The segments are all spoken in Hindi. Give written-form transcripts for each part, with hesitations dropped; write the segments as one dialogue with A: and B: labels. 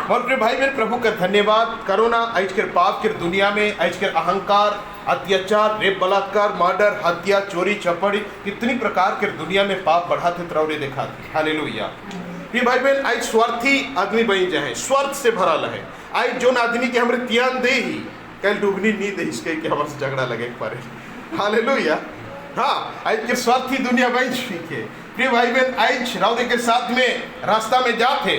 A: और प्रिय भाई मेरे प्रभु का धन्यवाद करो ना। आज के पाप के दुनिया में आज के अहंकार, अत्याचार, रेप, बलात्कार, मर्डर, हत्या, चोरी, चपड़ी, कितनी प्रकार के दुनिया में पाप बढ़ाते त्रौरे दिखाते। हालेलुया। प्रिय भाई बहन आज स्वार्थी आदमी बन जाए, स्वार्थ से भरा है। आज जो आदमी के हमरे त्यान दे ही कल डूबनी नींद इसके कि हमारे से झगड़ा लगे पारे। हालेलुया। हाँ, आज के स्वार्थी दुनिया बन चुकी है। प्रिय भाई बहन आज रौरे के साथ में रास्ता में जाते,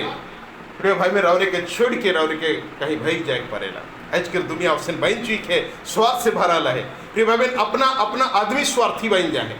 A: प्रिय भाई में रौरे के छोड़ के रौरे के कहीं भाई जाए पड़ेला। आज के दुनिया अवसर बन चुकी है, स्वार्थ से भरा है। प्रिय भाई बहन अपना अपना आदमी स्वार्थी बन जाए।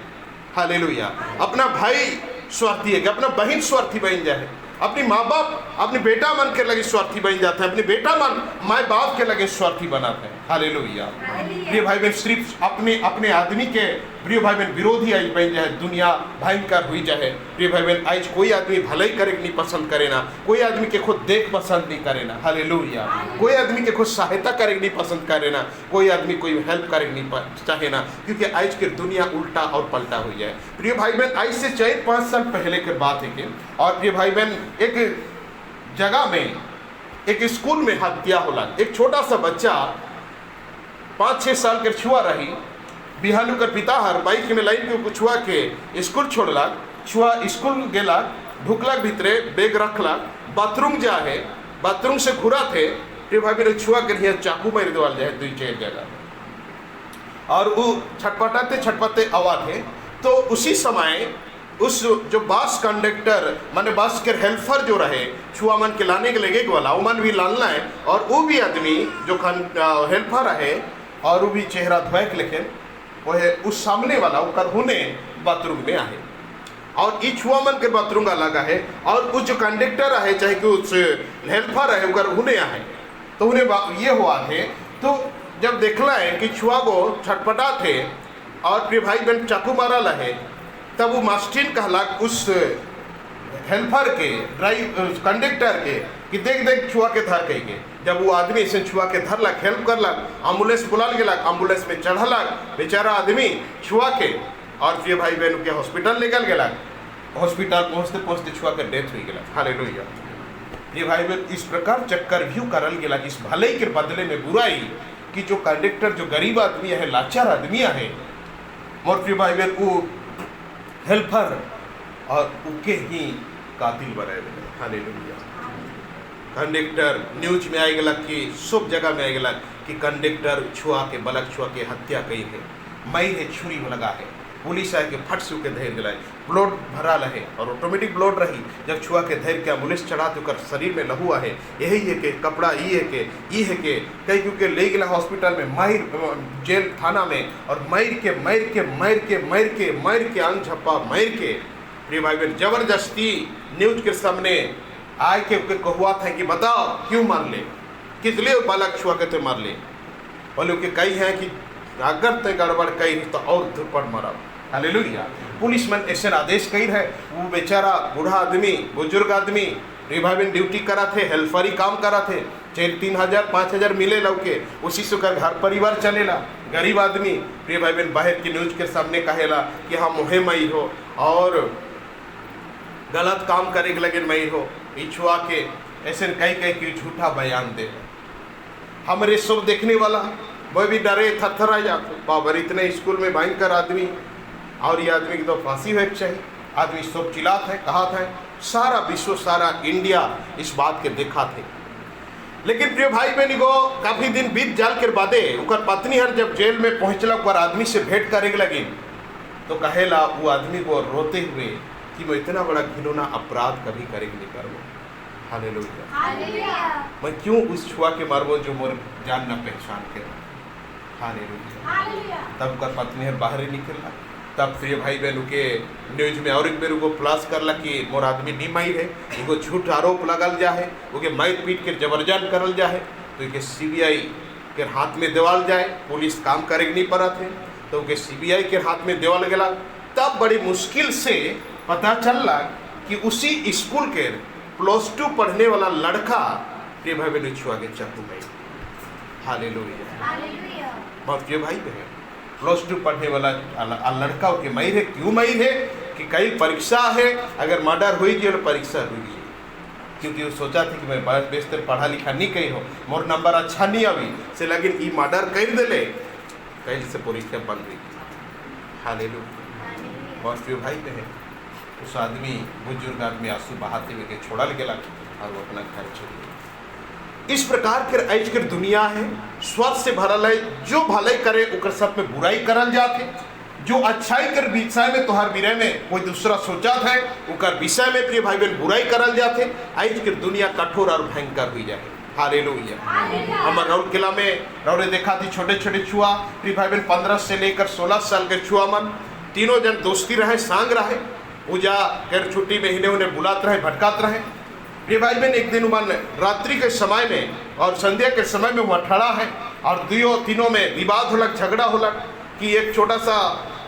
A: हालेलुया। अपना भाई स्वार्थी है कि अपना बहन स्वार्थी बन जाए, अपनी माँ बाप अपने बेटा मन के लगे स्वार्थी बन जाते हैं, अपने बेटा मन माँ बाप के लगे स्वार्थी बनाते हैं। हालेलुया। प्रिय भाई बहन सिर्फ अपने अपने आदमी के प्रिय भाई बहन विरोधी आज बन जाए, दुनिया भयंकर हुई जाए। प्रिय भाई बहन आज कोई आदमी भलाई करे नहीं पसंद करे ना, कोई आदमी के खुद देख पसंद नहीं करे ना। हालेलुया। कोई आदमी के खुद सहायता करे नहीं पसंद करे ना, कोई आदमी कोई हेल्प करे नहीं चाहे ना, क्योंकि आज की दुनिया उल्टा और पलटा हुई है। प्रिय भाई बहन आज से 4-5 साल पहले के बात है कि और प्रिय भाई बहन एक जगह में एक स्कूल में हत्या होला। एक छोटा सा बच्चा 5-6 साल के छुआ रही, बिहान कर पिता हर बाइक में लाइन के छुआ के स्कूल छोड़लक, छुआ स्कूल गेला, ढुकलक भीतरे, बैग रखलक, बाथरूम जा है, बाथरूम से घुरा थे। फिर भाई छुआ के लिए चाकू मार देवाल जाए 2-4 जगह, और वो छटपटाते छटपटाते आवाज है। तो उसी समय उस जो बस कंडक्टर माने बस के हेल्पर जो रहे छुआ मन के लाने के लगे वाला वो मन भी लाना है, और वो भी आदमी जो हेल्पर रहे और वो भी चेहरा धोए के लेकिन वो है उस सामने वाला वो हुने बाथरूम में आए, और ई छुआ मन के बाथरूम का लगा है, और उस जो कंडक्टर है चाहे कि उस हेल्पर है वो हुने आए। तो उन्हें ये हुआ थे, तो जब देखला है कि छुआ को छटपटा थे और फिर भाई बहन चाकू मारा है, तब वो मास्टर कहला उस हेल्पर के कंडक्टर के कि देख देख छुआ के धर कही के। जब वो आदमी ऐसे छुआ के धरलक, हेल्प करलक, एम्बुलेंस बुलाल गेलक, एम्बुलेंस में चढ़लक बेचारा आदमी छुआ के, और फिर भाई बहन के हॉस्पिटल लेकर गेलक। हॉस्पिटल पहुँचते पहुँचते छुआ के डेथ हो गया। हालेलुया। ये भाई बहन इस प्रकार चक्कर व्यू करल गेला इस भलाई के बदले में बुराई कि जो कंडक्टर जो गरीब आदमी है, लाचार आदमी है, और फिर भाई बहन वो हेल्पर और उनके ही कातिल बनाए गए। हालेलुया। कंडक्टर न्यूज में आएगा कि सब जगह में आएगा कि कंडक्टर छुआ के बलक छुआ के हत्या कही है, मई है छुरी लगा है, पुलिस आए के फट से के धैर दिलाए, ब्लड भरा रहे और ऑटोमेटिक ब्लड रही। जब छुआ के धैर के एम्बुलेंस चढ़ा तो कर शरीर में लहू है, यही है के कपड़ा ये है के कई क्योंकि ले गया हॉस्पिटल में माहिर जेल थाना में, और मर के अंग झप्पा मर के प्रिय भाई बहन जबरदस्ती न्यूज के सामने आए के कहुआ था कि बताओ क्यों मार ले, किस लिए बालक छुआ के तो मार ले। बोले कि कई हैं कि अगर तय गड़बड़ कही तो और धुरपट मारा। हालेलुया। पुलिस मन ऐसे आदेश कही है, वो बेचारा बूढ़ा आदमी बुजुर्ग आदमी प्रिय भाई बहन ड्यूटी करा थे, हेल्परी काम करा थे, 3,000-5,000 मिले लौके, उसी से कर घर परिवार चलेला। गरीब आदमी प्रिय भाई बहन बाहर की न्यूज के सामने कहेला कि हाँ मुहे मई हो और गलत काम करे के लगे मई हो, छुआ के ऐसे कई झूठा बयान दे। हमारे सब देखने वाला वो भी डरे थरथरा जाते, बाबर इतने स्कूल में भयंकर आदमी, और ये आदमी की तो फांसी हो चाहिए। आदमी सब चिल्लात है, कहा था, सारा विश्व सारा इंडिया इस बात के देखा थे। लेकिन प्रिय भाई बहन को काफ़ी दिन बीत जाल के बादे उकर पत्नी हर जब जेल में पहुँचला पर आदमी से भेंट करे लगी, तो कहेला वो आदमी को रोते हुए कि मैं इतना बड़ा घिनौना अपराध कभी करेंगे नहीं करूँ। हालेलुया। मैं क्यों उस छुआ के मारबो जो मोर जान न पहचान के। हालेलुया। तब कर पत्नी हर बाहर ही निकलला, तब प्रिय भाई बहन के न्यूज में और एक बेर को प्लास करला कि मोर आदमी नहीं माई है, एगो झूठ आरोप लगल जा है, ओके मार पीट के जबरदस्त करल जा है, तो एक CBI के हाथ में देवाल जाए। पुलिस काम करे नहीं पड़ा थे, तो ओके CBI के हाथ में देवाल गला। तब बड़ी मुश्किल से पता चलला कि उसी स्कूल के +2 पढ़ने वाला लड़का प्रिय भाई बहन छुआ के चाकू में। हालेलुया। बहुत प्रिय भाई बहन +2 पढ़ने वाला लड़का के मई है, क्यों मई है कि कई परीक्षा है, अगर मर्डर हुई तो परीक्षा हुई। क्योंकि वो सोचा था कि मैं बेहतर पढ़ा लिखा नहीं कही हो, मोर नंबर अच्छा नहीं अभी से, लेकिन ई मर्डर कर दिले कहीं से परीक्षा बन गई। हालेलुया। बहुत प्रिय भाई बहन, उस आदमी बुजुर्ग आदमी आंसू बहाते हुए के छोड़ल गेला और वो अपना घर चल गया। इस प्रकार के आज के दुनिया है, स्वार्थ से भरल है। जो भलाई करे ओकर सब में बुराई करल जाते, जो अच्छाई कर विषय में तोहर विरय में कोई दूसरा सोचत है ओकर विषय में प्रिय भाई बहन बुराई करल जाते। आज के दुनिया कठोर और भयंकर हुई जाए। हालेलुया। हमारे राउर किला में राउरे देखा थी छोटे छोटे छुआ प्रिय भाई बहन 15 से लेकर 16 साल के छुआ मन, तीनों जन दोस्ती रहे, सांग रहे, पूजा कर छुट्टी में इन्हें उन्हें बुलाते रहे, भटकाते रहे। प्रिय भाई बहन एक दिन मन रात्रि के समय में और संध्या के समय में वह ठड़ा है और तीनों में विवाद होलक, झगड़ा होलक कि एक छोटा सा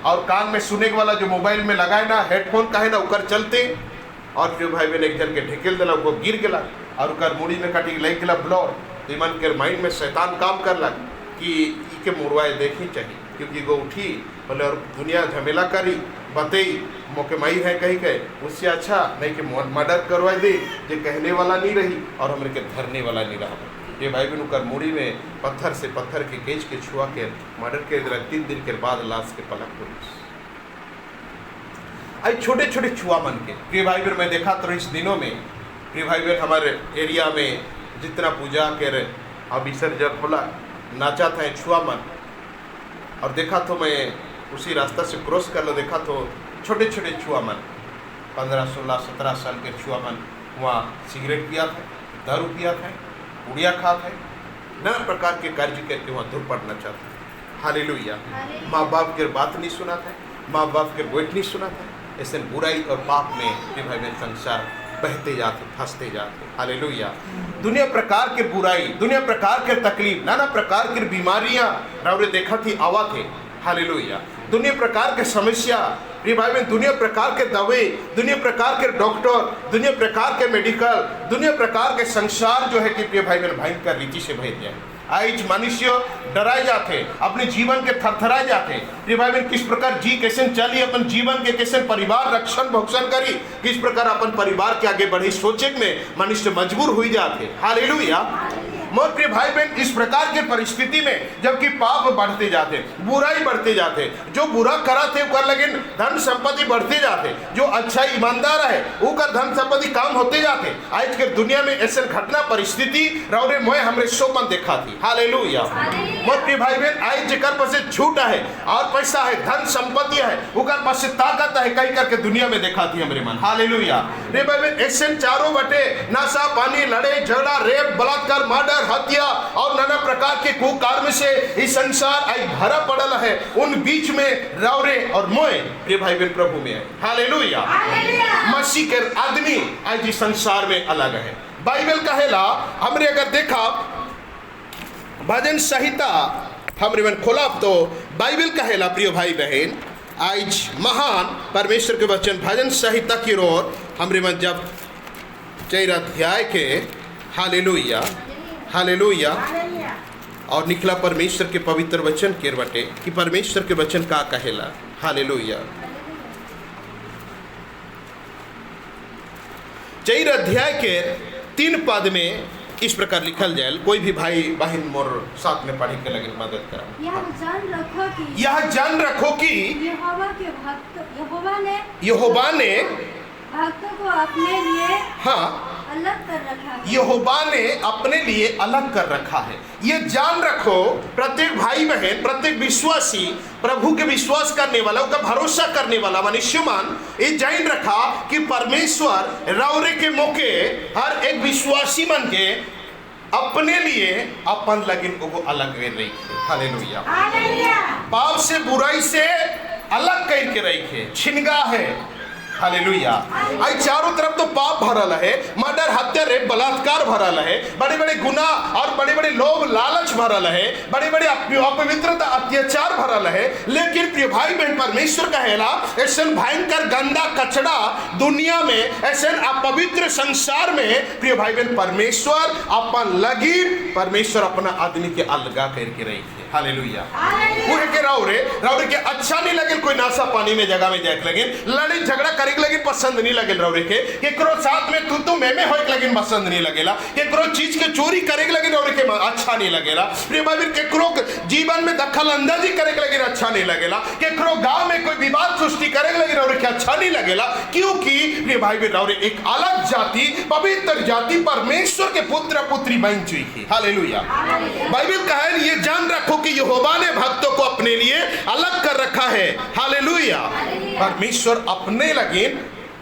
A: और कान में सुने वाला जो मोबाइल में लगाए ना हेडफोन का है ना उकर चलते, और फिर भाई बहन एक जन के ढकेल दिला, वो गिर गया और उकर मुड़ी में कटी लग गया ब्लड। तो मन के माइंड में शैतान काम कर लग कि के मुरवाए देखी चाहिए, क्योंकि वो उठी बोले और दुनिया झमेला करी बतई मोके माई है कही के, उससे अच्छा नहीं कि मर्डर करवा दे जो कहने वाला नहीं रही और हमारे के धरने वाला नहीं रहा। ये भाई बहन उकर मुड़ी में पत्थर से पत्थर के गेज के छुआ के मर्डर के 3 दिन के बाद लाश के पलक पुलिस आई छोटे छोटे छुआ मन के। प्रिय भाई बहन मैं देखा तो इस दिनों में प्रिय भाई बहन हमारे एरिया में जितना पूजा के अभिषेक जब होला नाचा था छुआ मन, और देखा तो मैं उसी रास्ता से क्रॉस कर लो, देखा तो छोटे छोटे छुआ मन 15, 16, 17 साल के छुआ मन वहाँ सिगरेट पिया था, दारू पिया था, उड़िया खात है, नाना प्रकार के कार्य करके वहाँ दूर पड़ना चाहता है। हालेलुया। माँ बाप के बात नहीं सुना था, माँ बाप के बैठ नहीं सुना था, ऐसे बुराई और पाप में प्रिय भाई बहन संसार बहते जाते, फंसते जाते। हालेलुया। दुनिया प्रकार के बुराई, दुनिया प्रकार के तकलीफ, नाना प्रकार की बीमारियां रावरे देखा थी आवा थे। हालेलुया। दुनिया प्रकार के समस्या प्रिय भाई बहन, दुनिया प्रकार के दवाई, दुनिया प्रकार के डॉक्टर, दुनिया प्रकार के मेडिकल, दुनिया प्रकार के संसार जो है कि प्रिय भाई बहन भयंकर रीति से भर जाए। आज मनुष्य डराए जाते, अपने जीवन के थरथराए जाते। प्रिय भाई बहन किस प्रकार जी कैसे चली, अपन जीवन के कैसे परिवार रक्षण भक्षण करी, किस प्रकार अपन परिवार के आगे बढ़ी सोचे में मनुष्य मजबूर हुई जाते। हालेलुया। मोर प्रिय भाई बहन इस प्रकार की परिस्थिति में जबकि पाप बढ़ते जाते, बुराई बढ़ते जाते, जो बुरा करा थे कर लेकिन धन संपत्ति बढ़ते जाते, जो अच्छा ईमानदार है वो का धन संपत्ति काम होते जाते। आज के दुनिया में ऐसे घटना परिस्थिति रौरे मोए हमरे शो मन देखा थी। हालेलुया। मोर प्रिय भाई बहन आज जेकर पास झूठ है और पैसा है, धन संपत्ति है, उकर पास ताकत है, कई करके दुनिया में देखा थी हमरे मन। हालेलुया। रे भाई बहन ऐसे चारों बटे नशा पानी, लड़ाई झगड़ा, रेप, बलात्कार, मर्डर, हत्या और नाना प्रकार के कुकर्म से इस संसार आई भरा पड़ल है। उन बीच में रौरे और मोए प्रिय भाई बहन प्रभु में है। हालेलुया। मसीह के आदमी आज इस संसार में अलग है। बाइबल कहेला हमरे अगर देखा भजन संहिता हमरे मन खोला तो बाइबल कहेला प्रिय भाई बहन आज महान परमेश्वर के वचन भजन संहिता की ओर हमरे मन जब 4 अध्याय के हालेलुया हालेलुया और निकला परमेश्वर के पवित्र वचन के बटे कि परमेश्वर के वचन का कहेला। हालेलुया। 4 अध्याय के 3 पद में इस प्रकार लिखल जाए। कोई भी भाई बहन मोर साथ में पढ़ने के लगे मदद करा। यह जान रखो कि यहोवा ने
B: भक्तों को अपने लिए अलग कर रखा है।
A: यहोवा ने अपने लिए अलग कर रखा है। ये जान रखो प्रत्येक भाई बहन, प्रत्येक विश्वासी, प्रभु के विश्वास करने वाला, उसका भरोसा करने वाला मनुष्य मन ये जान रखा कि परमेश्वर रौरे के मौके हर एक विश्वासी मन के अपने लिए अपन लगिन को अलग कर रही है। हालेलुया। पाप से बुराई से अलग करके रही है, छिनगा है। हालेलुया। आई चारों तरफ तो पाप भरल है, मर्डर, हत्या, रेप, बलात्कार भरल है, बड़े बड़े गुनाह और बड़े बड़े लोभ लालच भरल है, बड़े बड़े अपवित्रता अत्याचार भरल है। लेकिन प्रिय भाई बहन परमेश्वर कहेला ऐसे भयंकर गंदा कचड़ा दुनिया में, ऐसे अपवित्र संसार में प्रिय भाई बहन परमेश्वर अपन लगी, परमेश्वर अपना आदमी के अलगा करके रही है। हालेलुया। पूरे के राउरे के अच्छा नहीं लगे कोई नासा पानी में जगह में जाके लगे, लड़ी झगड़ा करे लगे पसंद नहीं लगे राउरे के, केकरो साथ में तू मैं होए लगे पसंद नहीं लगेला, केकरो चीज के चोरी करे लगे राउरे के अच्छा नहीं लगेला। प्रिय भाई बहन, केकरो जीवन में दखल अंदाजी करे लगे अच्छा नहीं लगेला, केकरो गांव में कोई विवाद सृष्टि करे लगे राउरे के अच्छा नहीं लगेला, क्योंकि प्रिय भाई बहन राउरे एक अलग जाति, पवित्र जाति, परमेश्वर के पुत्र पुत्री बन चुकी। हालेलुया। बाइबल कहा है ये जान रखो कि यहोवा ने भक्तों को अपने लिए अलग कर रखा है। हालेलुया। परमेश्वर अपने लगे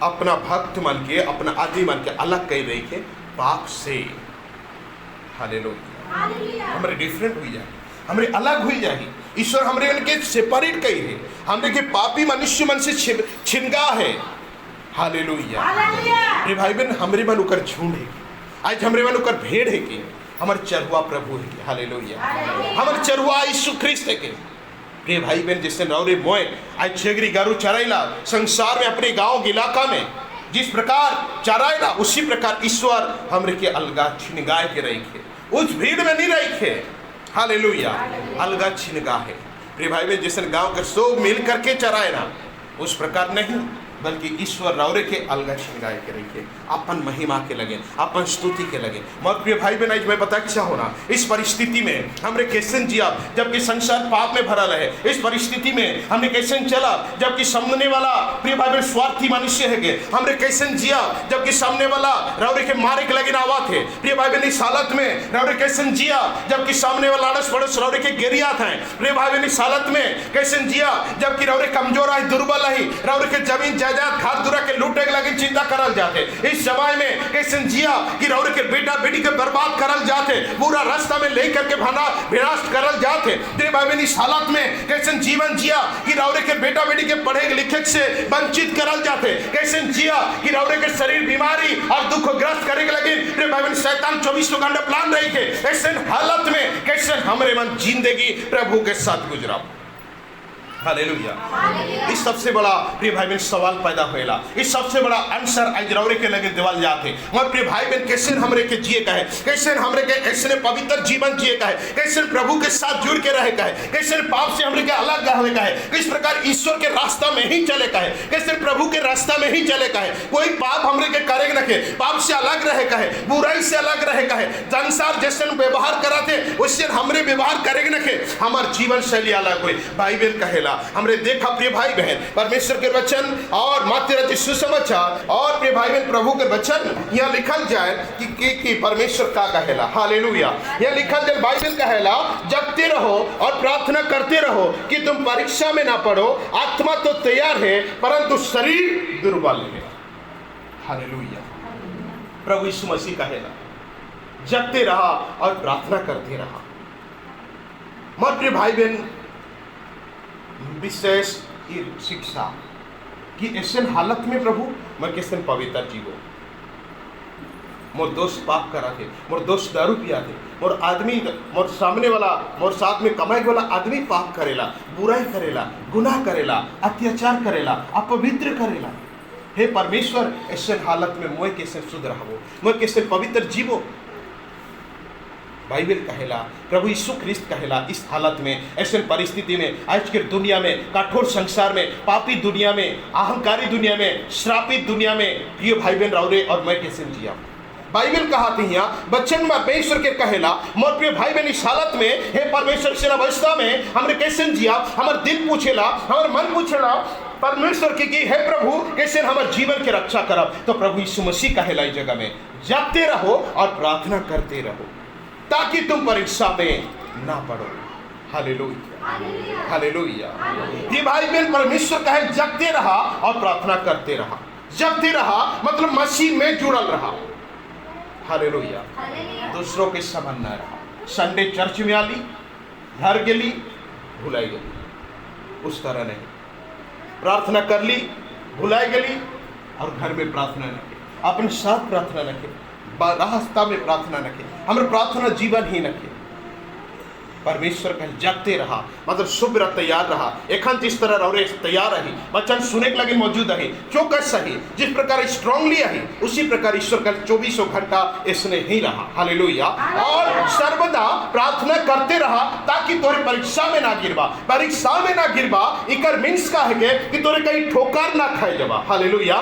A: अपना भक्त मन के, अपना आदमी मन के अलग कर रही है पाप से। हालेलुया। हमारे डिफरेंट हुई जाए, हमारे अलग हुई जाएगी। ईश्वर हमरे उनके सेपरेट कही है, हमरे के पापी मनुष्य मन से छिनगा है। हालेलुया। अरे भाई बहन, हमरे मन उकर झुंड है, आज हमरे मन उकर भेड़ है कि हमारे चरहुआ प्रभु है। हालेलुया। हमारे चरहुआ यीशु ख्रिस्त है के। प्रिय भाई बहन, जिससे नौरे मोए आज छेगरी गारू चराइला संसार में, अपने गांव इलाका में जिस प्रकार चराइला, उसी प्रकार ईश्वर हमरे के अलगा छिनगाए के रखे, उस भीड़ में नहीं रखे। हालेलुया। अलगा छिनगा है। प्रिय भाई बहन, जिस गांव के सब मिल करके चराए ना, उस प्रकार नहीं, बल्कि ईश्वर रौरे के अलगा छिनगाए के रखे, अपन महिमा के लगे, अपन स्तुति के लगे। मगर प्रिय भाई बहन, आज मैं बता क्या होना इस परिस्थिति में हमरे कैसे जिया जबकि संसार पाप में भरा रहे। इस परिस्थिति में हमने कैसे चला जबकि सामने वाला प्रिय भाई बहन स्वार्थी मनुष्य है। हमरे कैसे जिया जबकि सामने वाला रौरे के मारे के लगे आवा थे। प्रिय भाई बहन, इस हालत में रौरे कैसे जिया जबकि सामने वाला अड़स पड़ोस रौरे के गिरिया थे। प्रिय भाई बहन, इस हालत में कैसे जिया जबकि रौरे कमजोर है, दुर्बल है, रौरे के जमीन जायदाद घर दुरा के लूटे के लगे चिंता करल जाते। इस समय में कैसे जिया कि रौरे के बेटा बेटी के बर्बाद करल जाते, पूरा रास्ता में लेकर के विनाश करल जाते। तेरे भाई बहन, इस हालत में कैसे जीवन जिया कि रौरे के बेटा बेटी के पढ़े लिखे से वंचित करल जाते। कैसे जिया कि रौरे के शरीर बीमारी और दुखग्रस्त करे लगे। तेरे भाई बहन, शैतान 24 घंटा प्लान रही के। ऐसे हालत में कैसे हमारे मन जिंदगी प्रभु के साथ गुजरा। हालेलुया। इस सबसे बड़ा प्रिय भाई बहन सवाल पैदा होएला, इस सबसे बड़ा आंसर आज रौरे के लगे देवल जाते। और प्रिय भाई बहन, कैसे हमरे के जिए कहे, कैसे हमरे के ऐसे पवित्र जीवन जिए कहे, कैसे प्रभु के साथ जुड़ के रहे कहे, कैसे पाप से हमरे के अलग रहे कहे, किस प्रकार ईश्वर के रास्ता में ही चले कहे, कैसे प्रभु के रास्ता में ही चले कहे। कोई पाप हमरे के करे न के, पाप से अलग रहे कहे, बुराई से अलग रहे कहे, संसार जैसे व्यवहार कराते उससे हमरे व्यवहार करे न के, हमार जीवन शैली अलग हुई। बाइबल कहेला हमरे देखा प्रिय भाई बहन, परमेश्वर के वचन और मात्र सुसमाचार और प्रिय भाई बहन प्रभु के वचन यहाँ लिखल जाए कि परमेश्वर का कहेला। हालेलुया। यह लिखल जाए, बाइबल कहेला जगते रहो और प्रार्थना करते रहो कि तुम परीक्षा में ना पड़ो। आत्मा तो तैयार है परंतु शरीर दुर्बल है। हालेलुया। प्रभु यीशु मसीह कहेला जगते रहा और प्रार्थना करते रहा। मत प्रिय भाई बहन, विशेष शिक्षा कि ऐसे हालत में प्रभु मैं कैसे पवित्र जीवो। मोर दोस्त पाप करा थे, मोर दोस्त दारू पिया थे, मोर आदमी मोर सामने वाला मोर साथ में कमाई वाला आदमी पाप करेला, बुराई करेला, गुनाह करेला, अत्याचार करेला, अपवित्र करेला। हे परमेश्वर, ऐसे हालत में मैं कैसे शुद्ध रहो, मैं कैसे पवित्र जीवो। बाइबल कहेला, प्रभु यीशु ख्रिस्त कहेला इस हालत में, ऐसे परिस्थिति में, आज के दुनिया में, कठोर संसार में, पापी दुनिया में, अहंकारी दुनिया में, श्रापित दुनिया में, प्रिय भाई बहन रौरे और मैं कैसे जिया। बाइबल कहा थी यहाँ बच्चन में परमेश्वर के कहेला मोर प्रिय भाई बहन, इस हालत में हे परमेश्वर से अवस्था में हमने कैसे जिया। हमार दिल पूछेला, हमार मन पूछेला परमेश्वर की कि हे प्रभु कैसे हमारे जीवन की रक्षा करब। तो प्रभु यीशु मसीह कहेला इस जगह में जागते रहो और प्रार्थना करते रहो ताकि तुम परीक्षा में ना पड़ो। हालेलुया। हालेलुया। ये भाई बहन, परमेश्वर कहे जगते रहा और प्रार्थना करते रहा। जगते रहा मतलब मसीह में जुड़ल रहा। हालेलुया। दूसरों के संबंध न रहा। संडे चर्च में आली, घर गेली, भुलाई गली, उस तरह नहीं। प्रार्थना कर ली, भुलाई गली और घर में प्रार्थना न की, अपने साथ प्रार्थना न की, रास्ता में प्रार्थना न की, हमारे प्रार्थना जीवन ही न की। परमेश्वर कल जगते रहा, मतलब शुभ्र तैयार रहा, एखन जिस तरह रौरे तैयार रही, वचन सुने के लगे मौजूद रही, चौकस सही, जिस प्रकार स्ट्रांगली रही, उसी प्रकार ईश्वर कल 24 घंटा इसने ही रहा। हालेलुया। और सर्वदा प्रार्थना करते रहा ताकि तोरे परीक्षा में ना गिरबा, परीक्षा में ना गिरबा। इकर मीन्स का है कि तोरे कहीं ठोकर ना खाए जबा। हालेलुया।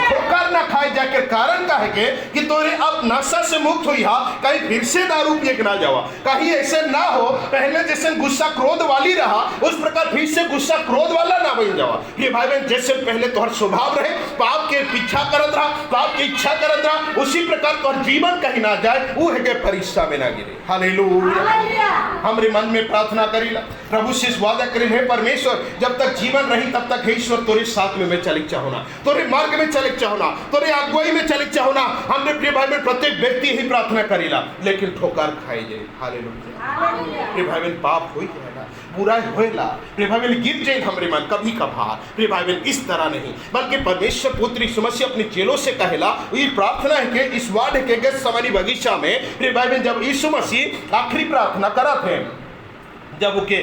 A: ठोकर ना खाए जाके कारण का है कि तोरे अब नशा से मुक्त हुई हा, कहीं फिर से दारू पिए के ना जावा, कहीं ऐसे ना हो पहले जैसे गुस्सा क्रोध वाली रहा उस प्रकार फिर से गुस्सा क्रोध वाला ना बन जावा। ये भाई बहन जैसे पहले तोहर स्वभाव रहे पाप के पीछा करत रहा, पाप की इच्छा करत रहा, उसी प्रकार तोहर जीवन कहीं ना जाए, वो है के परीक्षा में ना गिरे। हालेलुया। हमरे मन में प्रार्थना करीला, प्रभु से वादा करे, हे परमेश्वर जब तक जीवन रही तब तक हे ईश्वर तोरे साथ में मैं चलिक चाहूना, तोरे मार्ग में चलिक चाहूना, तोरे अगुवाई में चलिक चाहूना। हमरे प्रिय भाई बहन प्रत्येक व्यक्ति ही प्रार्थना करीला, लेकिन ठोकर खाई जाए। हालेलुया। प्रिय भाई बहन पाप हुई है, बुराई होएला, प्रिय भाई बहन गिर जाए हमरे मन कभी कभार। प्रिय भाई बहन इस तरह नहीं, बल्कि परमेश्वर पुत्र यीशु मसीह अपने चेलों से कहेला, ये प्रार्थना है कि इस वार्ड के गेत्सेमनी बगीचा में प्रिय भाई बहन जब यीशु मसीह आखिरी प्रार्थना करा थे, जब उनके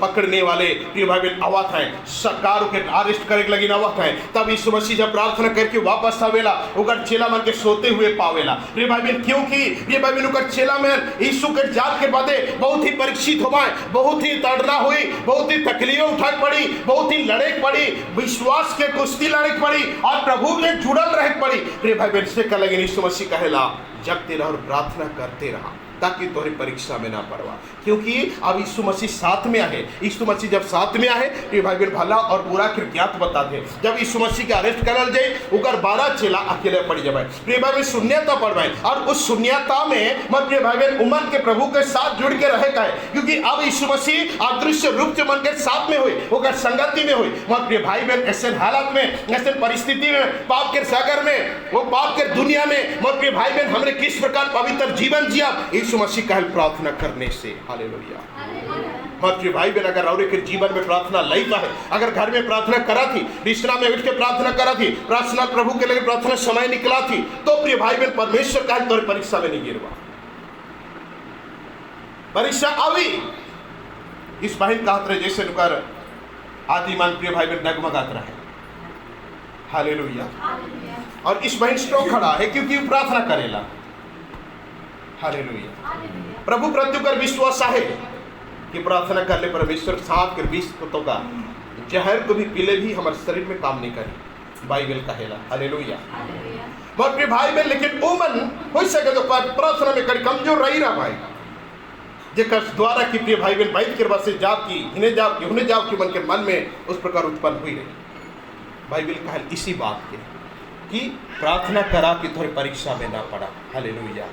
A: पकड़ने वाले प्रिय भाई बहन आवत हैं, सरकार के अरेस्ट करे लगी आवत हैं, तब यीशु मसीह जब प्रार्थना करके वापस आवेला उनका चेला मन के सोते हुए पावेला। प्रिय भाई बहन क्योंकि प्रिय भाई बहन उनका चेला मन यीशु के जात के बादे बहुत ही परीक्षित हुआ, बहुत ही तड़ना हुई, बहुत ही तकलीफें उठाई पड़ी, बहुत ही लड़े पड़ी, विश्वास के कुश्ती लड़े पड़ी और प्रभु में जुड़ल रहे पड़ी। प्रिय भाई बहन से कह लगे यीशु मसीह कहेला जगते रहो और प्रार्थना करते रहा ताकि तोहरी परीक्षा में ना पड़वा, क्योंकि अब यीशु मसीह साथ में आए। यीशु मसीह जब साथ में आए तो भाई बहन भला और बुरा के ज्ञात बताते, जब यीशु मसीह के अरेस्ट करल जाए उकर 12 चेला अकेले पड़ जाए, प्रिय भाई बहन शून्यता पड़वाए, और उस शून्यता में मत प्रिय भाई बहन उमन के प्रभु के साथ जुड़ के रहे गए, क्योंकि अब यीशु मसीह अदृश्य रूप से मन के साथ में हुई, उकर संगति में हुई। मत प्रिय भाई बहन ऐसे हालत में, ऐसे परिस्थिति में, पाप के सागर में, वो पाप के दुनिया में मत प्रिय भाई बहन हमने किस प्रकार पवित्र जीवन जिया यीशु मसीह कहल प्रार्थना करने से। हालेलुया। मत भाई बहन अगर और के जीवन में प्रार्थना लईता है, अगर घर में प्रार्थना करा थी, बिस्तर में उठ के प्रार्थना करा थी, प्रार्थना प्रभु के लिए प्रार्थना समय निकला थी, तो प्रिय भाई बहन परमेश्वर कहल तोरे परीक्षा में नहीं गिरवा। परीक्षा आई इस बहन कहत रहे जैसे नुकर आदिमान प्रिय भाई बहन डगमगात रहे। हालेलुया। और इस बहन स्ट्रॉन्ग खड़ा है क्योंकि वो प्रार्थना करेला। हालेलुया। प्रभु प्रत्यु कर विश्वास है कि प्रार्थना कर ले परमेश्वर सांप के विष तो का जहर को भी पीले भी हमारे शरीर में काम नहीं करे, बाइबल कहेला। हालेलुया। बहुत प्रिय भाई बहन लेकिन वो मन हो सके तो प्रार्थना में कड़ी कमजोर रही रहा भाई, जेकर द्वारा की प्रिय भाई बहन बैठ के से जाप की इन्हें जाप की उन्हें जाप की मन के मन में उस प्रकार उत्पन्न हुई रही। बाइबल कहे इसी बात के कि प्रार्थना करा कि तोरे परीक्षा में ना पड़ा। हालेलुया।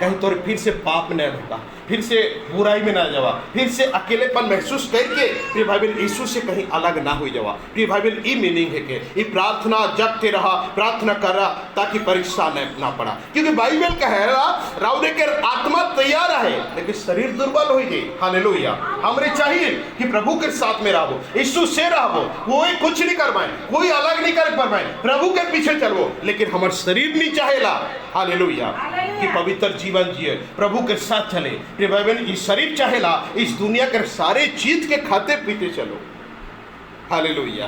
A: कहीं तोरे फिर से पाप में न ढुका, फिर से बुराई में ना जावा, फिर से अकेलेपन महसूस करके प्रिय भाई बहन यीशु से कहीं अलग ना हो जावा। प्रिय भाई बहन ये मीनिंग है कि ये प्रार्थना जपते रहा, प्रार्थना करा ताकि परीक्षा ना पड़ा, क्योंकि बाइबल कहे राउरे के आत्मा तैयार है लेकिन शरीर दुर्बल हो गई। हालेलुया। हमरे चाहिए कि प्रभु के साथ में रहो, यीशु से रहो, कोई कुछ नहीं कर पाए, कोई अलग नहीं कर पाए, प्रभु के पीछे चलो, लेकिन हमारे शरीर नहीं चाहेला। हालेलुया। कि पवित्र जीवन जिए, प्रभु के साथ चले। प्रिय भाई बहन इस शरीर चाहेला इस दुनिया के सारे चीज के खाते पीते चलो। हालेलुया।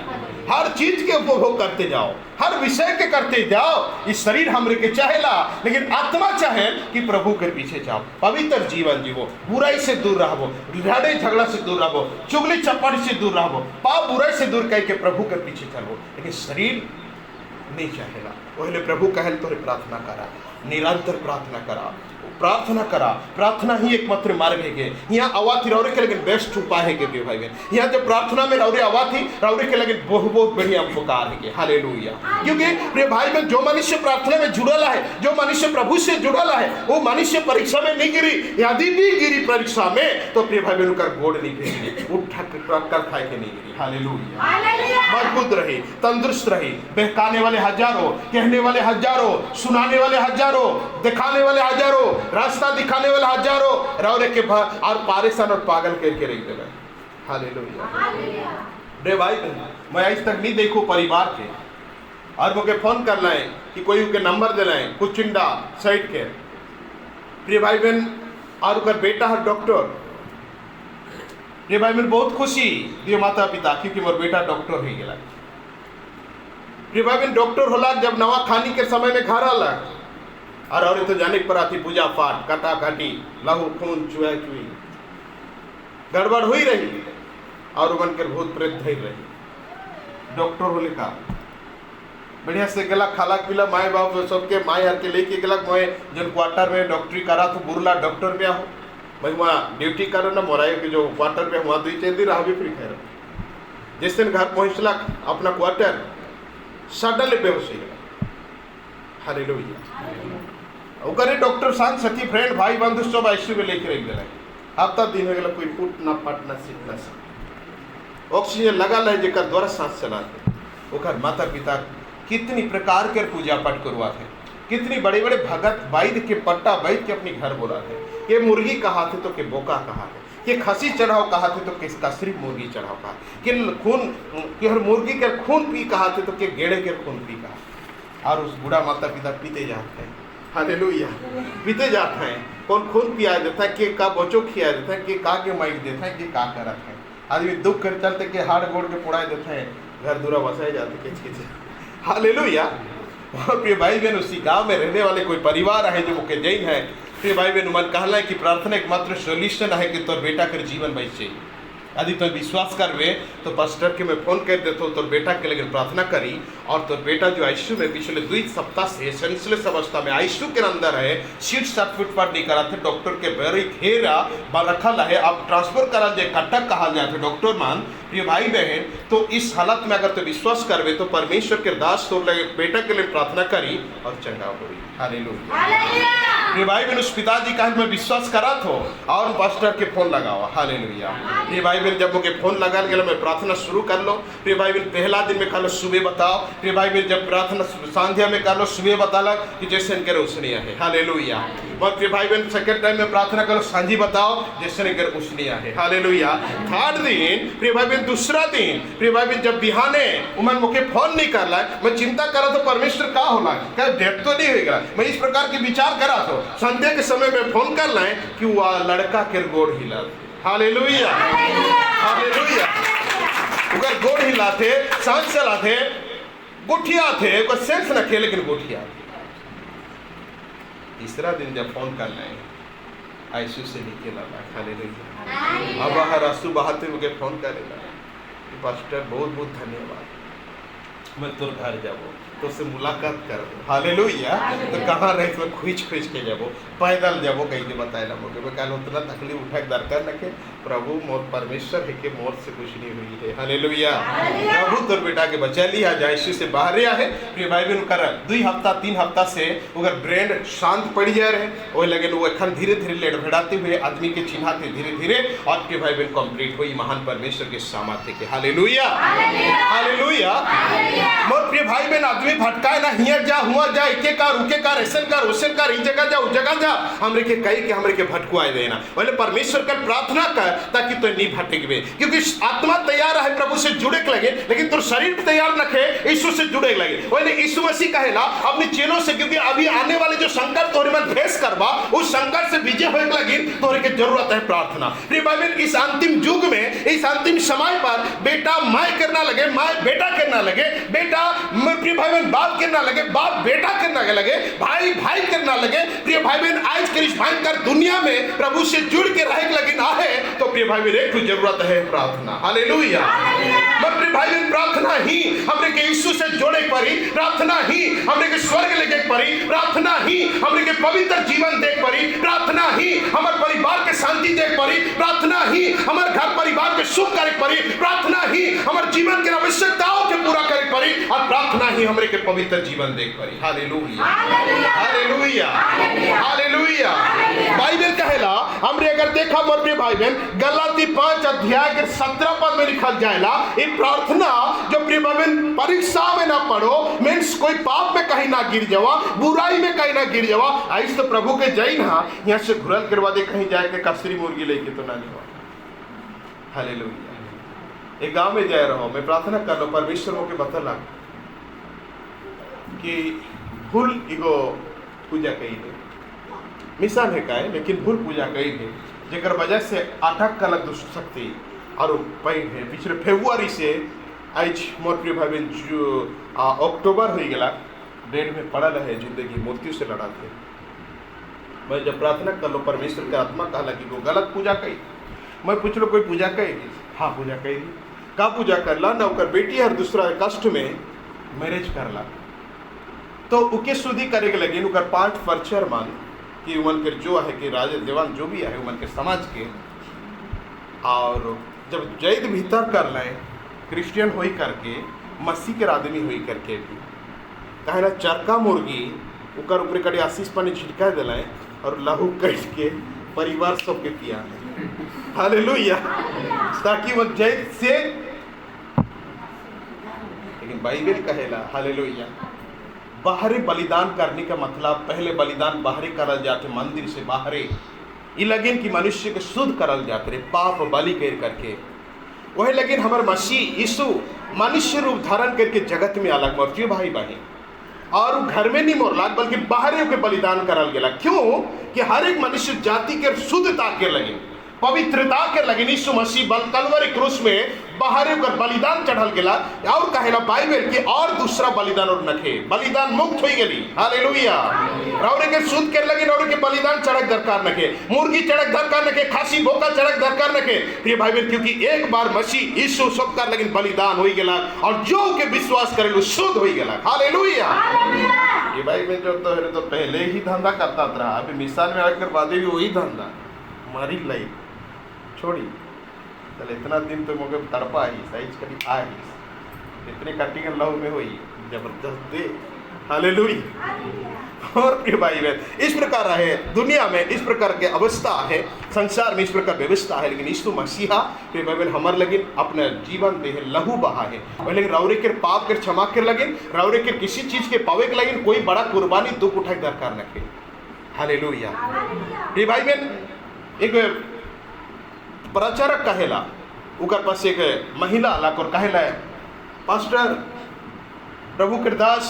A: हर चीज के उपभोग करते जाओ, हर विषय के करते जाओ। इस शरीर हमरे के चाहेला लेकिन आत्मा चाहे कि प्रभु के पीछे जाओ, पवित्र जीवन जीवो, बुराई से दूर रहो, लड़ाई झगड़ा से दूर रहो, चुगली चप्पड़ से दूर रहो, पाप बुराई से दूर करके प्रभु के पीछे चलो। लेकिन शरीर नहीं चाहेला, पहले प्रभु कहल तोरे प्रार्थना करा, निरंतर प्रार्थना करा, प्रार्थना करा। प्रार्थना ही एकमात्र मार्ग है के यहाँ आवा थी रौरे के लेकिन बेस्ट उपाय है के भाई बहन। यहाँ जब प्रार्थना में रौरे आवा थी रौरे के लेकिन बहुत बहुत बढ़िया उपकार है के। हालेलुया। क्योंकि प्रिय भाई बहन जो मनुष्य प्रार्थना में जुड़ला है, जो मनुष्य प्रभु से जुड़ला है, वो मनुष्य परीक्षा में नहीं गिरी। यदि भी गिरी परीक्षा में तो प्रिय भाई बहन का गोड़ नहीं भेजी, उठ कर खाए के नहीं गिरी। हालेलुया। मजबूत रही, तंदुरुस्त रही। बहकाने वाले हजारों, कहने वाले हजारों, सुनाने वाले हजारों, दिखाने वाले हजारों, रास्ता दिखाने वाले हजारों रौरे के और परेशान और पागल करके रख देवे। हालेलुया। रे भाई मैं आज तक नहीं देखो परिवार के और मुझे फोन करना है कि कोई उनके नंबर देना है कुछ चिंडा साइड के प्रिय भाई बहन और उनका बेटा है डॉक्टर प्रिय भाई बहन बहुत खुशी दियो माता पिता क्योंकि मोर बेटा डॉक्टर हो गया। प्रिय भाई बहन डॉक्टर होला जब नवा खानी के समय में घर आला और तो जाने पर आती पूजा पाठ काटा काटी लहू खून चुआ चुई गड़बड़ हुई रही और बन कर भूत प्रेत धैर रही। डॉक्टर होले का बढ़िया से गला खाला पीला माए बाप सबके माए हर के लेके गला मैं जन क्वार्टर में डॉक्टरी करा तो बुरला डॉक्टर में हो भाई वहाँ ड्यूटी करो ना मोराए के जो क्वार्टर में वहाँ 2-4 दिन रहा भी फ्री खैर जिस दिन घर पहुँचला अपना क्वार्टर सडनली बेहोश हो गया। हालेलुया। ओकरे डॉक्टर सांग सखी फ्रेंड भाई बंधु सब आईसीयू में लेके रह गए। हफ्ता दिन हो गया कोई फूट ना पट ना सीट ना सब ऑक्सीजन लगा है जेकर द्वारा सांस चलाते ओकर माता पिता कितनी प्रकार के पूजा पाठ करवाते कितनी बड़े बड़े भगत वैद्य के पट्टा वैद्य के अपने घर बोलाते के मुर्गी कहा थे तो के बोका कहा थे कि खसी चढ़ाओ कहा थे तो किसका सिर्फ मुर्गी चढ़ाओ कहा कि खून कि हर मुर्गी के खून पी कहा थे तो के गेड़े के खून पी कहा और उस बूढ़ा माता पिता पीते जाते हैं। हालेलुया। पीते जाते हैं कौन खून पिया देता है कि का बच्चों खिया देता है कि का के माइक देता है कि का करत है आदमी दुख कर चलते के हाड़ गोड़ के पुड़ाए देते हैं घर दूरा बसाए जाते किच किच। हालेलुया। और प्रिय भाई बहन उसी गांव में रहने वाले कोई परिवार है जो मुख्य जैन है। प्रिय भाई बहन मन कहला है कि प्रार्थना एकमात्र सोल्यूशन है कि तोर बेटा कर जीवन बचे यदि तो विश्वास करवे तो पास्टर के मैं फोन कर देता हूँ तोर बेटा के लिए प्रार्थना करी और तोर बेटा जो आईसीयू में पिछले 2 सप्ताह से सेंसलेस अवस्था में आईसीयू के अंदर है सीट 7 फुट पर नहीं करा थे डॉक्टर के बेरी घेरा रखल है अब ट्रांसफर करा जाए कटक कहा जाए थे डॉक्टर मान। प्रिय भाई बहन तो इस हालत में अगर तो विश्वास करवे तो परमेश्वर के दास तोर लगे बेटा के लिए प्रार्थना करी और चंगा हुई। हालेलुया। प्रिय भाई बहन उस पिताजी का मैं विश्वास करा था और पास्टर के फोन लगावा। हालेलुया। प्रिय भाई बहन जब मुझे फोन लगा गया मैं प्रार्थना शुरू कर लो। प्रिय भाई बहन पहला दिन में कल सुबह बताओ। प्रिय भाई बहन जब प्रार्थना संध्या में कर लो सुबह बता कि जैसे करे उसने है। हालेलुया। और प्रिय भाई बहन सेकंड टाइम में प्रार्थना करो सांझी बताओ जैसे करे उसने है। हालेलुया। थर्ड दिन प्रिय भाई बहन दूसरा दिन प्रिय भाई बहन जब बिहाने उमन मुझे फोन नहीं कर ला मैं चिंता करा तो परमेश्वर का होला क्या डेथ तो नहीं होगा मैं इस प्रकार के विचार करा तो संध्या के समय में फोन कर लाए कि वह लड़का के गोड़ हिला। हालेलुया। हालेलुया। उगर गोड़ हिलाते सांस चलाते गुठिया थे कोई सेंस न खे लेकिन गुठिया। तीसरा दिन जब फोन कर लाए आईसीयू से निकला। हालेलुया। अब हर आंसू बहाते मुझे फोन करेगा पास्टर बहुत बहुत धन्यवाद मैं तोर घर जाबो तो से मुलाकात करबो। हालेलुया। तो कहाँ रहे तो खुच के जाबो पैदल जाबो कहीं बताएला मुझे मैं कल उतना तकलीफ उठा के दरकार रखे प्रभु मोर परमेश्वर है कि मोर से कुछ नहीं हुई है। हालेलुया। प्रभु तोर बेटा के बचा लिया आईसीयू से बाहर आ है। प्रिय भाई बहन कर 2 हफ्ता 3 हफ्ता से अगर ब्रेन शांत पड़ जा रहे वही लगे वो एखन धीरे धीरे लड़खड़ाते हुए आदमी के चिन्हाते धीरे धीरे और प्रिय भाई बहन कंप्लीट हुई महान परमेश्वर के सामर्थ्य के। हालेलुया। हालेलुया। मोर प्रिय भाई बहन आदमी भटकाए ना हियर जा हुआ जा इके कार उके कार ऐसे कर उसे कर इस जगह जा उस जगह जा हमरे के कई के हमरे के भटकुआए देना बोले परमेश्वर का प्रार्थना कर ताकि तो नहीं भटकबे क्योंकि आत्मा तैयार है प्रभु से जुड़े के लगे लेकिन तो शरीर तैयार न खे यीशु से जुड़े के लगे बोले यीशु मसीह कहेला अपने चेलों से क्योंकि अभी आने वाले जो संकट तोरे मन फेस करवा उस संकट से विजय होए के लगे तोरे के जरूरत है प्रार्थना। प्रिय भाई इस अंतिम युग में इस अंतिम समय पर बेटा माय करना लगे माय बेटा करना लगे बेटा प्रिय भाई बाप करना लगे बाप बेटा करना लगे भाई भाई करना लगे। प्रिय भाई बहन आज के इस भयंकर दुनिया में प्रभु से जुड़ के रहे लगे ना है तो प्रिय भाई बहन एक तो जरूरत है प्रार्थना। हालेलुया। प्रिय भाई बहन प्रार्थना ही हमने के यीशु से जोड़े पड़ी प्रार्थना ही हमने के स्वर्ग लेके पड़ी प्रार्थना ही हमने के पवित्र जीवन देख पड़ी प्रार्थना ही हमारे परिवार के शांति देख पड़ी प्रार्थना ही हमारे घर परिवार के सुख करे पड़ी प्रार्थना ही हमारे जीवन के आवश्यकताओं के पूरा करे पड़ी और प्रार्थना ही हमरे के पवित्र जीवन देख पड़ी। हालेलुया। हालेलुया। हालेलुया। बाइबल कहेला हमरे अगर देखा मोर प्रिय भाई बहन गलाती 5 अध्याय के 17 पद में लिखल जाएला ये प्रार्थना जो प्रिय भाई बहन परीक्षा में ना पड़ो मीन्स कोई पाप में कहीं ना गिर जावा बुराई में कहीं ना गिर जावा ऐसे तो प्रभु के जैन हा यहाँ से घुरल करवा दे कहीं जाए के कसरी मुर्गी लेके तो ना लेवा। हालेलुया। एक गांव में जाए रहो मैं प्रार्थना कर लो परमेश्वर के बतला कि भूल एगो पूजा कही दे मिशन है का है लेकिन भूल पूजा कही दे जेकर वजह से अटक कलक दुष्ट शक्ति और पिछले फेब्रुआरी से आज मोर प्रिय भाई बहन जो अक्टूबर हो गला डेढ़ में पड़ल है जिंदगी मृत्यु से लड़ा थे। मैं जब प्रार्थना कर लो परमेश्वर के आत्मा कहला कि वो गलत पूजा कही। मैं पूछ लो कोई पूजा कही? हाँ पूजा कही। का पूजा करला ना ओकर बेटी हर दूसरा कष्ट में मैरिज करला तो उके शुद्धि करे के लगे उनकर 5 फर्चर मान कि उमन के जो है कि राजा देवान जो भी है उमन के समाज के। और जब जैद भीतर कर लें क्रिश्चियन होई करके मसीह के आदमी होई करके भी कहे ना चरका मुर्गी उकर ऊपर कड़े आशीष पानी छिड़का दिलाए और लहू कट के परिवार सबके किया है। हालेलुया। ताकि वो जैद से, लेकिन बाइबल कहेला हालेलुया बाहरी बलिदान करने का मतलब पहले बलिदान बाहरी करल जाते मंदिर से बाहरे ये लगिन कि मनुष्य को शुद्ध करल जाते रे पाप बलि कर करके। वही लगिन हमारे मसीह यीशु मनुष्य रूप धारण करके जगत में अलग मरतियो भाई बहन और घर में नहीं मोरला बल्कि बाहर के बलिदान करल गेला। क्यों कि हर एक मनुष्य जाति के शुद्धता के लगे पवित्रता के लगे यीशु मसीह कलवरी क्रूस में बाहर कर बलिदान चढ़ल गेला। और कहेला बाइबल की और दूसरा बलिदान और नखे बलिदान मुक्त हो गई। हालेलुया। और के शुद्ध के लगे और के बलिदान चढ़क दरकार नखे मुर्गी चढ़क दरकार नखे खासी बोका चढ़क दरकार नखे प्रिय भाई बहन। क्योंकि एक बार मसीह यीशु सब कर लगे बलिदान हो गेला और जो के विश्वास करे शुद्ध हो गेला। हालेलुया। ये भाई बहन जो तो पहले ही धंधा करता था अभी मिसाल में आकर बाद भी वही धंधा मारी लाई छोड़ी चल इतना दिन तो मुझे तड़पा ही साइज कभी आई इतने कटिंग लव में हुई जबरदस्त दे। हालेलुया। और प्रिय भाई बहन इस प्रकार है दुनिया में इस प्रकार के अवस्था है संसार में इस प्रकार व्यवस्था है। लेकिन यीशु मसीहा प्रिय भाई बहन हमारे लगे अपना जीवन दे लहू बहा है लेकिन रौरे के पाप के क्षमा के लगे रौरे के किसी चीज के पावे के लगे कोई बड़ा कुर्बानी दुख उठाए दरकार नखे। हालेलुया। प्रिय भाई बहन एक प्रचारक कहेला उकर पास एक महिला अलग और कहेला पास्टर प्रभु के दास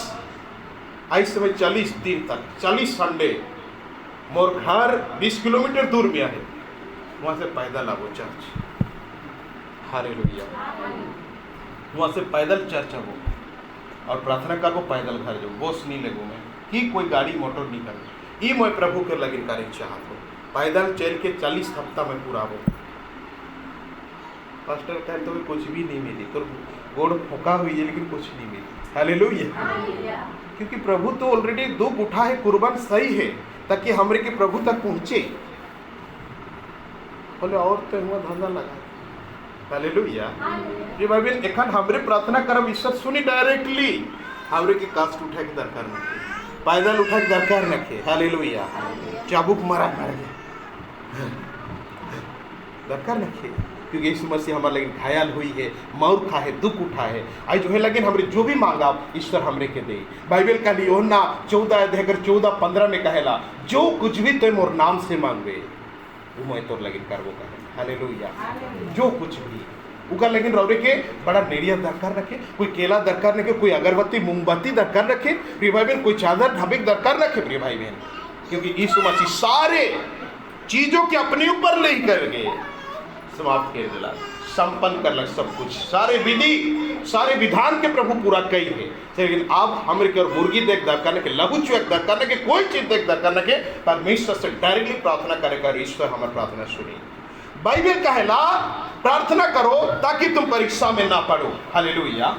A: आई समय 40 दिन तक 40 संडे मोर घर 20 किलोमीटर दूर में है वहाँ से पैदल आवो चर्च। हालेलुया। वहाँ से पैदल चर्च आवो और प्रार्थना करो पैदल घर जाओ बोस नहीं लगो मैं कि कोई गाड़ी मोटर नहीं करो ये मैं प्रभु के लगे करे चाहत हूँ पैदल चल के 40 हफ्ता में पूरा हो। पास्टर कहते तो कुछ भी नहीं मिली तो गोड़ फोका हुई है लेकिन कुछ नहीं मिली। हालेलुया। क्योंकि प्रभु तो ऑलरेडी दुख उठा है कुर्बान सही है ताकि हमरे के प्रभु तक पहुंचे बोले और तो हुआ धंधा लगा। हालेलुया। ये भाई बहन एखन हमरे प्रार्थना करब ईश्वर सुनी डायरेक्टली हमरे के कास्ट उठा के दरकार नखे पैदल उठा के दरकार नखे। हालेलुया। चाबुक मारा दरकार नखे क्योंकि यीशु मसीह हमारे लगे घायल हुई है मौत खा है दुख उठा है आज जो है लगे हमरे जो भी मांगा ईश्वर हमरे के दे। बाइबल का यूहन्ना 14:14-15 में कहेला जो कुछ भी तुम और नाम से मांगे वो मैं तोर लगे करबो कहे। हालेलुया। जो कुछ भी उका लेकिन रौरे के बड़ा नेड़िया दरकार रखे कोई केला दरकार रखे कोई अगरबत्ती मोमबत्ती दरकार रखे प्रिय भाई बहन कोई चादर ढाबे दरकार रखे प्रिय भाई बहन। क्योंकि यीशु मसीह सारे चीजों के अपने ऊपर ले कर गए समाप्त कर दिला संपन्न कर लग सब कुछ सारे विधि सारे विधान के प्रभु पूरा कई है। लेकिन अब हमरे के और मुर्गी देख दर करने के लघु चुक दर करने के कोई चीज देख दर करने के परमेश्वर से डायरेक्टली प्रार्थना करेगा ईश्वर हमारी प्रार्थना सुनी। बाइबल कहेला प्रार्थना करो ताकि तुम परीक्षा में ना पड़ो। हालेलुया।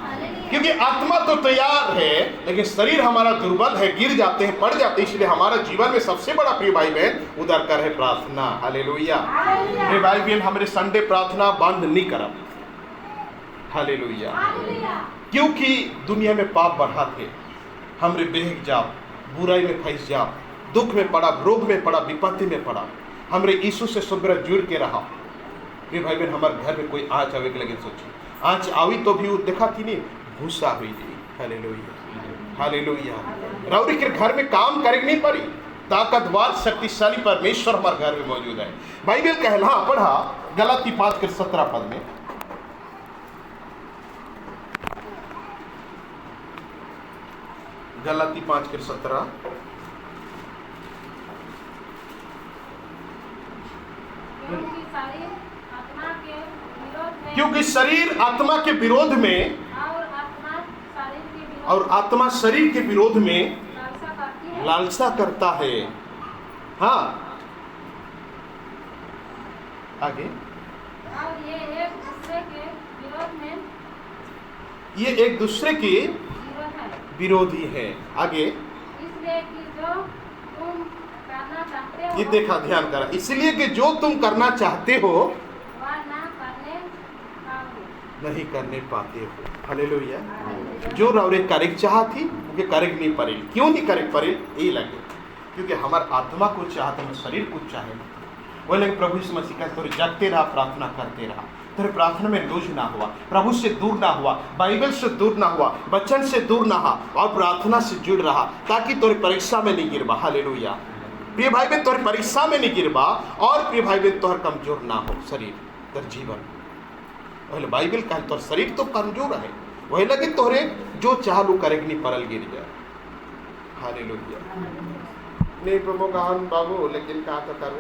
A: क्योंकि आत्मा तो तैयार है लेकिन शरीर हमारा दुर्बल है गिर जाते हैं पड़ जाते हैं इसलिए हमारा जीवन में सबसे बड़ा प्रिय भाई बहन उधर कर है प्रार्थना। हालेलुया। प्रिय भाई बहन हमारे संडे प्रार्थना बंद नहीं करब। हालेलुया। क्योंकि दुनिया में पाप बढ़ा थे हमरे बेहक जाओ बुराई में फंस जाओ दुख में पड़ा रोग में पड़ा विपत्ति में पड़ा हमरे यीशु से सुबह जुड़ के रहा। प्रिय भाई बहन हमारे घर में कोई आँच आवे के लगे सोची आँच आवी तो भी वो देखा कि नहीं भूसा हुई थी। हालेलुया। हालेलुया। रौरी के घर में काम करे नहीं पड़ी ताकतवर शक्तिशाली परमेश्वर हमारे घर में मौजूद है। बाइबल कहला पढ़ा गलाती 5:17 में गलाती 5:17
C: सारी आत्मा के विरोध
A: क्योंकि शरीर आत्मा के विरोध में और आत्मा शरीर के विरोध में लालसा करता है। हाँ, आगे।
B: और ये एक दूसरे के विरोध में,
A: ये एक दूसरे के विरोधी है। आगे।
B: इसलिए कि जो तुम करना चाहते हो,
A: ये देखा, ध्यान करा, इसलिए कि जो तुम करना चाहते हो
B: वह ना करने पाओगे।
A: नहीं करने पाते हो। हालेलुया। जो रौरे करेक चाह थी वो करेक नहीं पड़े। क्यों नहीं करेक पड़े? यही लगे क्योंकि हमार आत्मा को चाहते, हम शरीर को चाहे। वही लगे प्रभु यीशु मसीह का थोड़े जगते रहा, प्रार्थना करते रहा, तेरे प्रार्थना में लूज ना हुआ, प्रभु से दूर ना हुआ, बाइबल से दूर ना हुआ, वचन से दूर ना हुआ और प्रार्थना से जुड़ रहा, ताकि तोरे परीक्षा में नहीं गिरबा। हालेलुया। प्रिय भाई बहन, तोरे परीक्षा में नहीं गिरबा और प्रिय भाई बहन तोहर कमजोर ना हो शरीर, तेरे जीवन। वही बाइबल का तोर शरीर तो कमजोर है, वही लगे तोहरे जो चालू करे नहीं परल गिर जाए। हालेलुया। नहीं प्रभु कहान बाबू, लेकिन कहा तो कर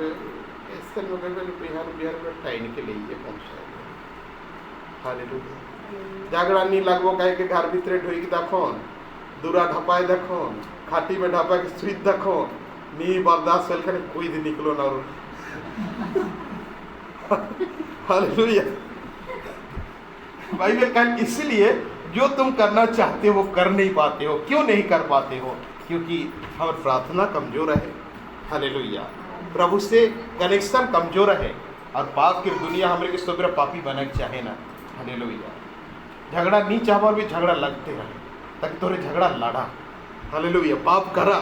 A: बिहार में टाइम के लिए पहुंचा। हालेलुया। झगड़ा नहीं लगभो कहे के घर भीतर ढोई के देखन, दूरा ढपाए देखन, खाटी में ढपा के सुई देखन, नी बर्दाश्त होल करे कोई दिन निकलो ना। हालेलुया। बाइबल का इसलिए जो तुम करना चाहते हो कर नहीं पाते हो। क्यों नहीं कर पाते हो? क्योंकि हमारी प्रार्थना कमजोर है। हालेलुया। प्रभु से कनेक्शन कमजोर है और पाप की दुनिया हमारे के सोबरा पापी बनना चाहे ना। हालेलुया। झगड़ा नहीं चाहवा भी झगड़ा लगते रहे, ताकि तोरे झगड़ा लड़ा। हालेलुया। पाप करा।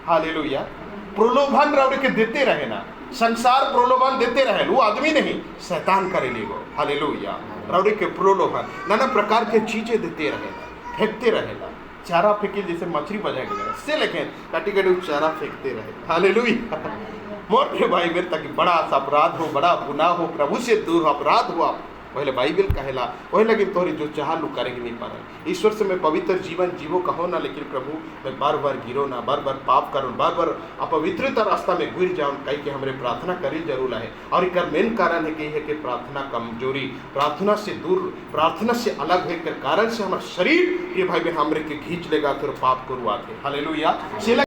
A: हालेलुया। प्रलोभन रौरे के देते रहे ना, संसार प्रलोभन देते रहे, वो आदमी नहीं शैतान करे लेगो। हालेलुया। रौरे के प्रलोभन नाना प्रकार के चीजें देते रहेगा, फेंकते रहेगा। चारा फेंके जैसे मछली बजा के से, लेकिन काटी काटी चारा फेंकते रहे। हालेलुया। मोर के भाई बहन, ताकि बड़ा अपराध हो, बड़ा गुनाह हो, प्रभु से दूर अपराध हुआ, पहले बाइबल कहेला वही लगे तोहरी जो चाहलू करेंगे नहीं पारा। ईश्वर से मैं पवित्र जीवन जीवो कहो ना, लेकिन प्रभु मैं बार बार गिरो ना, बार बार पाप करो, बार बार अपवित्रता रास्ता में गिर जाऊँ, कहीं कि हमारे प्रार्थना करी जरूर है। और एक मेन कारण है कि प्रार्थना कमजोरी, प्रार्थना से दूर, प्रार्थना से अलग है के कारण से हमारा शरीर ये भाई बहन हमरे के खींच लेगा तो पाप करुआते। हालेलुया।